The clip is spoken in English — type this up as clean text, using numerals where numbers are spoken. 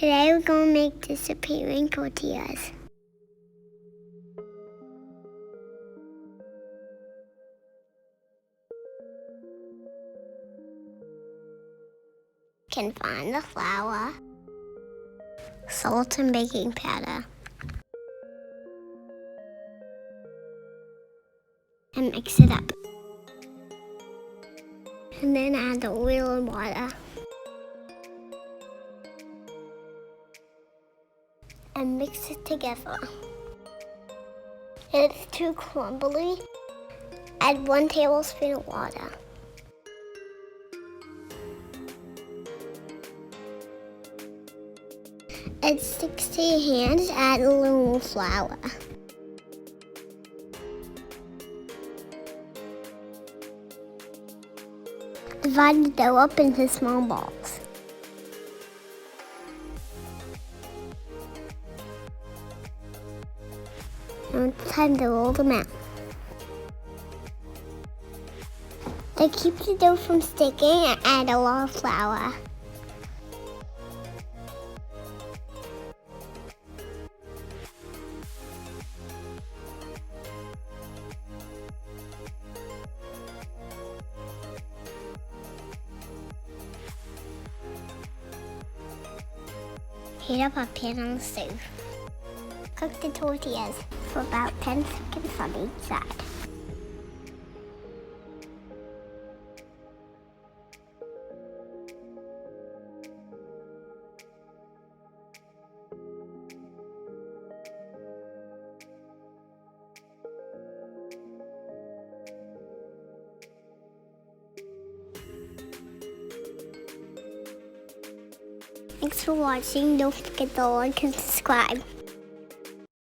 Today we're going to make disappearing tortillas. Can find the flour, salt and baking powder, and mix it up. And then add the oil and water. And mix it together. If it's too crumbly, add 1 tablespoon of water. It sticks to your hands, add a little more flour. Divide the dough up into small balls. Now it's time to roll them out. To keep the dough from sticking, add a lot of flour. Heat up a pan on the stove. Cook the tortillas for about 10 seconds on each side. Thanks for watching. Don't forget to like and subscribe.